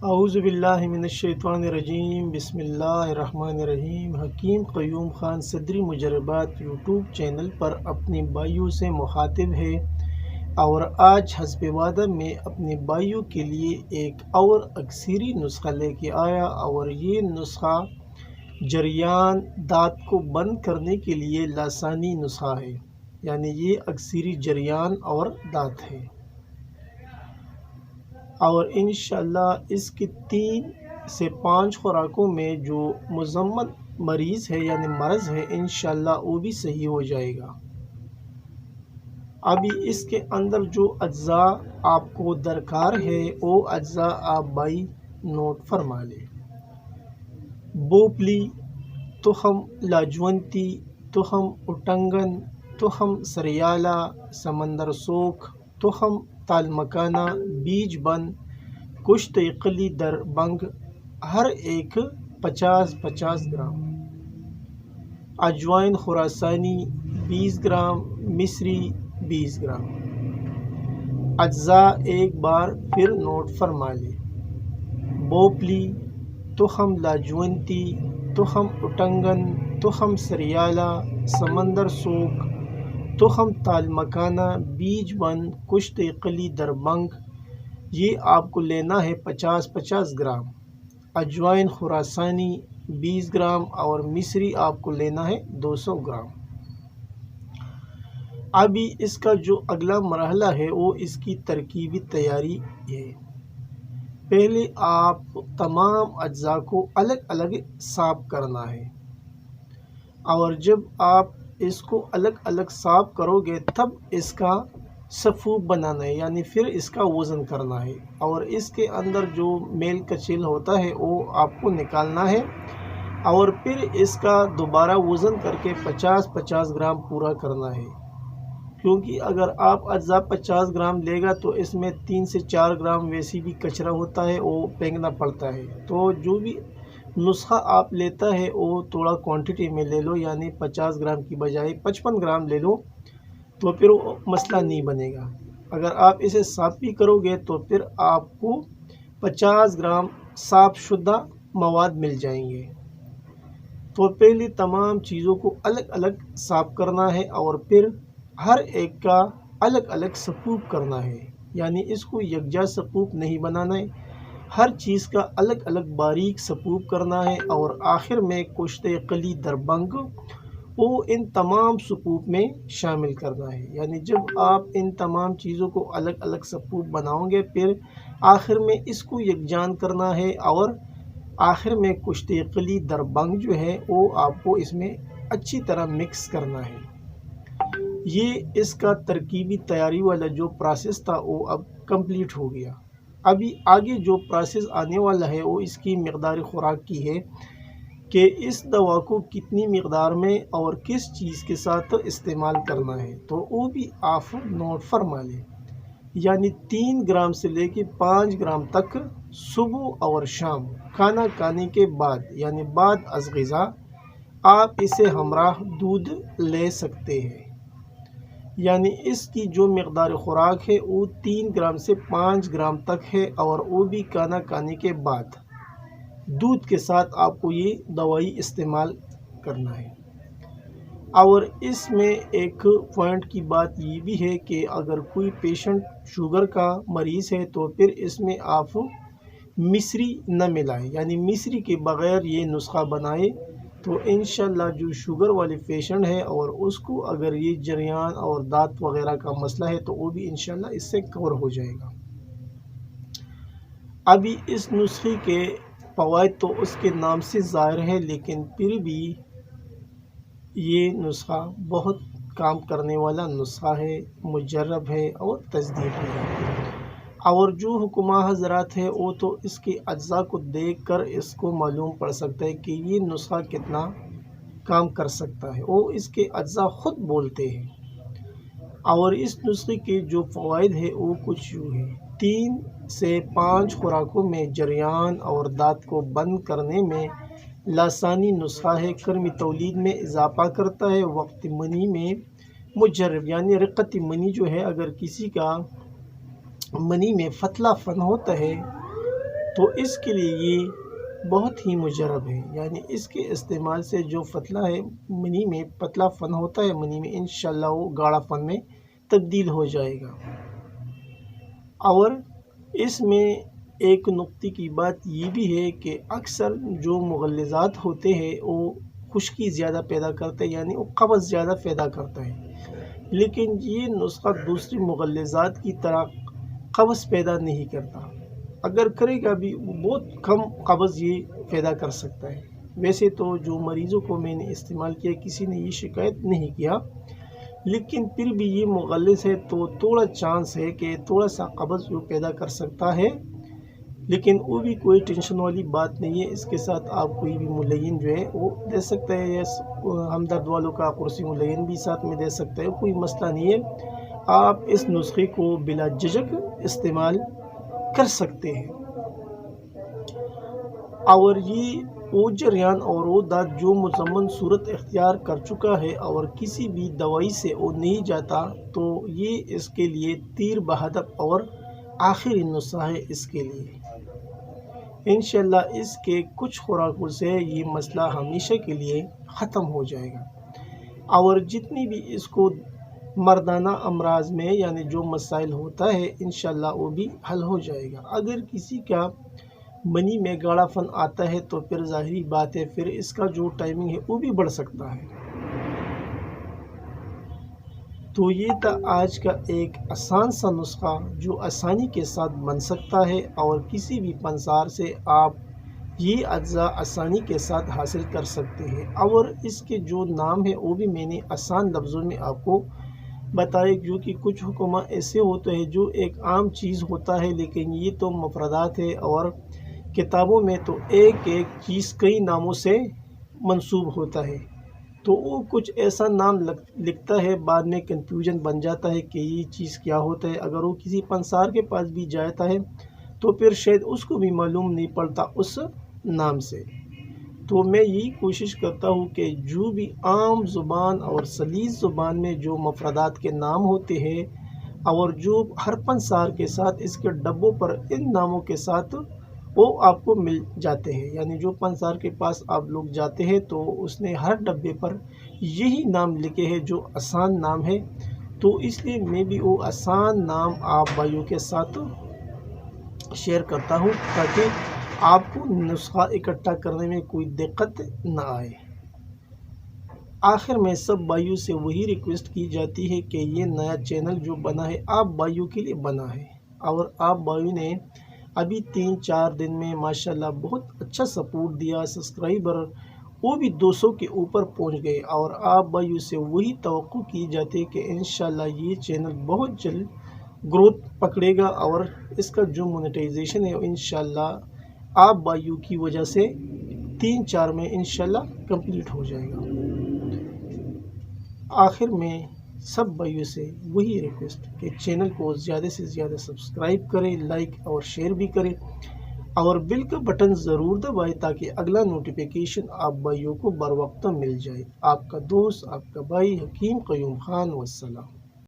اعوذ باللہ من الشیطان الرجیم، بسم اللہ الرحمن الرحیم۔ حکیم قیوم خان صدری مجربات یوٹیوب چینل پر اپنے بھائیوں سے مخاطب ہے اور آج حسب وعدہ میں اپنے بھائیوں کے لیے ایک اور اکثری نسخہ لے کے آیا، اور یہ نسخہ جریان دانت کو بند کرنے کے لیے لسانی نسخہ ہے، یعنی یہ اکثری جریان اور دانت ہے۔ اور انشاءاللہ اس کی 3 سے 5 خوراکوں میں جو مزمن مریض ہے یعنی مرض ہے، انشاءاللہ وہ بھی صحیح ہو جائے گا۔ ابھی اس کے اندر جو اجزاء آپ کو درکار ہے وہ اجزاء آپ بھائی نوٹ فرما لیں۔ بوپلی، تخم لاجونتی، تخم اٹنگن، تخم سریالہ، سمندر سوکھ، تخم تال مکانہ، بیج بند، کشت قلی در بنگ، ہر ایک 50-50 گرام۔ اجوائن خراسانی 20 گرام، مصری 20 گرام۔ اجزاء ایک بار پھر نوٹ فرما لیں۔ بوپلی، تخم لاجونتی، تخم اٹنگن، تخم سریالہ، سمندر سوکھ، تخم تال مکانہ، بیج بند، کشت قلی در بنگ، یہ آپ کو لینا ہے 50-50 گرام۔ اجوائن خراسانی 20 گرام اور مصری آپ کو لینا ہے 200 گرام۔ ابھی اس کا جو اگلا مرحلہ ہے وہ اس کی ترکیبی تیاری ہے۔ پہلے آپ تمام اجزاء کو الگ الگ صاف کرنا ہے، اور جب آپ اس کو الگ الگ صاف کرو گے تب اس کا صفوف بنانا ہے، یعنی پھر اس کا وزن کرنا ہے، اور اس کے اندر جو میل کچیل ہوتا ہے وہ آپ کو نکالنا ہے، اور پھر اس کا دوبارہ وزن کر کے 50-50 گرام پورا کرنا ہے۔ کیونکہ اگر آپ اجزاء 50 گرام لے گا تو اس میں 3 سے 4 گرام ویسی بھی کچرا ہوتا ہے، وہ پھینکنا پڑتا ہے۔ تو جو بھی نسخہ آپ لیتا ہے وہ تھوڑا کوانٹٹی میں لے لو، یعنی 50 گرام کی بجائے 55 گرام لے لو، تو پھر وہ مسئلہ نہیں بنے گا۔ اگر آپ اسے صاف بھی کرو گے تو پھر آپ کو 50 گرام صاف شدہ مواد مل جائیں گے۔ تو پہلے تمام چیزوں کو الگ الگ صاف کرنا ہے، اور پھر ہر ایک کا الگ الگ صفوف کرنا ہے، یعنی اس کو یکجا صفوف نہیں بنانا ہے، ہر چیز کا الگ الگ باریک صفوف کرنا ہے، اور آخر میں کشت قلی در بنگ وہ ان تمام صفوف میں شامل کرنا ہے۔ یعنی جب آپ ان تمام چیزوں کو الگ الگ صفوف بناؤ گے پھر آخر میں اس کو یکجان کرنا ہے، اور آخر میں کشت قلی در بنگ جو ہے وہ آپ کو اس میں اچھی طرح مکس کرنا ہے۔ یہ اس کا ترکیبی تیاری والا جو پروسیس تھا وہ اب کمپلیٹ ہو گیا۔ ابھی آگے جو پروسیس آنے والا ہے وہ اس کی مقدار خوراک کی ہے کہ اس دوا کو کتنی مقدار میں اور کس چیز کے ساتھ استعمال کرنا ہے، تو وہ بھی آپ نوٹ فرما لیں۔ یعنی 3 گرام سے لے کے 5 گرام تک صبح اور شام کھانا کھانے کے بعد، یعنی بعد از غذا آپ اسے ہمراہ دودھ لے سکتے ہیں۔ یعنی اس کی جو مقدار خوراک ہے وہ 3 گرام سے 5 گرام تک ہے، اور وہ بھی کھانا کھانے کے بعد دودھ کے ساتھ آپ کو یہ دوائی استعمال کرنا ہے۔ اور اس میں ایک پوائنٹ کی بات یہ بھی ہے کہ اگر کوئی پیشنٹ شوگر کا مریض ہے تو پھر اس میں آپ مصری نہ ملائیں، یعنی مصری کے بغیر یہ نسخہ بنائیں، تو انشاءاللہ جو شوگر والے پیشنٹ ہے اور اس کو اگر یہ جریان اور دانت وغیرہ کا مسئلہ ہے تو وہ بھی انشاءاللہ اس سے کور ہو جائے گا۔ ابھی اس نسخے کے فوائد تو اس کے نام سے ظاہر ہے، لیکن پھر بھی یہ نسخہ بہت کام کرنے والا نسخہ ہے، مجرب ہے اور تصدیق ہے۔ اور جو حکمہ حضرات ہے وہ تو اس کے اجزاء کو دیکھ کر اس کو معلوم پڑ سکتا ہے کہ یہ نسخہ کتنا کام کر سکتا ہے، وہ اس کے اجزاء خود بولتے ہیں۔ اور اس نسخے کے جو فوائد ہے وہ کچھ یوں ہے: 3 سے 5 خوراکوں میں جریان اور دانت کو بند کرنے میں لسانی نسخہ ہے، کرمی تولید میں اضافہ کرتا ہے، وقت منی میں مجرب، یعنی رقت منی جو ہے، اگر کسی کا منی میں فتلہ فن ہوتا ہے تو اس کے لیے یہ بہت ہی مجرب ہے، یعنی اس کے استعمال سے جو فتلہ ہے منی میں، پتلا فن ہوتا ہے منی میں، انشاءاللہ وہ گاڑا فن میں تبدیل ہو جائے گا۔ اور اس میں ایک نقطے کی بات یہ بھی ہے کہ اکثر جو مغلظات ہوتے ہیں وہ خشکی زیادہ پیدا کرتے ہیں، یعنی وہ قبض زیادہ پیدا کرتا ہے، لیکن یہ نسخہ دوسری مغلظات کی طرح قبض پیدا نہیں کرتا، اگر کرے گا بھی بہت کم قبض یہ پیدا کر سکتا ہے۔ ویسے تو جو مریضوں کو میں نے استعمال کیا کسی نے یہ شکایت نہیں کیا، لیکن پھر بھی یہ مغلظ ہے تو تھوڑا چانس ہے کہ تھوڑا سا قبض وہ پیدا کر سکتا ہے، لیکن وہ بھی کوئی ٹینشن والی بات نہیں ہے۔ اس کے ساتھ آپ کوئی بھی ملین جو ہے وہ دے سکتے ہیں، یا ہمدرد والوں کا قرصی ملین بھی ساتھ میں دے سکتے ہیں، کوئی مسئلہ نہیں ہے۔ آپ اس نسخے کو بلا جھجک استعمال کر سکتے ہیں۔ اور یہ وہ جریان اور وہ داد جو مزمن صورت اختیار کر چکا ہے اور کسی بھی دوائی سے وہ نہیں جاتا، تو یہ اس کے لیے تیر بہدف اور آخری نسخہ ہے اس کے لیے۔ انشاءاللہ اس کے کچھ خوراکوں سے یہ مسئلہ ہمیشہ کے لیے ختم ہو جائے گا، اور جتنی بھی اس کو مردانہ امراض میں یعنی جو مسائل ہوتا ہے انشاءاللہ وہ بھی حل ہو جائے گا۔ اگر کسی کا منی میں گاڑا فن آتا ہے تو پھر ظاہری بات ہے پھر اس کا جو ٹائمنگ ہے وہ بھی بڑھ سکتا ہے۔ تو یہ تھا آج کا ایک آسان سا نسخہ جو آسانی کے ساتھ بن سکتا ہے، اور کسی بھی پنسار سے آپ یہ اجزاء آسانی کے ساتھ حاصل کر سکتے ہیں۔ اور اس کے جو نام ہے وہ بھی میں نے آسان لفظوں میں آپ کو بتائے، جو کہ کچھ حکمہ ایسے ہوتے ہیں جو ایک عام چیز ہوتا ہے، لیکن یہ تو مفردات ہے، اور کتابوں میں تو ایک ایک چیز کئی ناموں سے منسوب ہوتا ہے، تو وہ کچھ ایسا نام لکھتا ہے، بعد میں کنفیوژن بن جاتا ہے کہ یہ چیز کیا ہوتا ہے۔ اگر وہ کسی پنسار کے پاس بھی جاتا ہے تو پھر شاید اس کو بھی معلوم نہیں پڑتا اس نام سے۔ تو میں یہی کوشش کرتا ہوں کہ جو بھی عام زبان اور سلیس زبان میں جو مفردات کے نام ہوتے ہیں، اور جو ہر پنسار کے ساتھ اس کے ڈبوں پر ان ناموں کے ساتھ وہ آپ کو مل جاتے ہیں، یعنی جو پنسار کے پاس آپ لوگ جاتے ہیں تو اس نے ہر ڈبے پر یہی نام لکھے ہیں جو آسان نام ہے، تو اس لیے میں بھی وہ آسان نام آپ بھائیوں کے ساتھ شیئر کرتا ہوں تاکہ آپ کو نسخہ اکٹھا کرنے میں کوئی دقت نہ آئے۔ آخر میں سب بھائیوں سے وہی ریکویسٹ کی جاتی ہے کہ یہ نیا چینل جو بنا ہے آپ بھائیوں کے لیے بنا ہے، اور آپ بھائیوں نے ابھی 3-4 دن میں ماشاءاللہ بہت اچھا سپورٹ دیا، سبسکرائبر وہ بھی 200 کے اوپر پہنچ گئے، اور آپ بھائیوں سے وہی توقع کی جاتی ہے کہ انشاءاللہ یہ چینل بہت جلد گروتھ پکڑے گا، اور اس کا جو مونیٹائزیشن ہے انشاءاللہ آپ بھائیوں کی وجہ سے 3-4 میں انشاءاللہ کمپلیٹ ہو جائے گا۔ آخر میں سب بھائیوں سے وہی ریکویسٹ کہ چینل کو زیادہ سے زیادہ سبسکرائب کریں، لائک اور شیئر بھی کریں، اور بیل کا بٹن ضرور دبائیں تاکہ اگلا نوٹیفیکیشن آپ بھائیوں کو بر وقت مل جائے۔ آپ کا دوست، آپ کا بھائی حکیم قیوم خان، والسلام۔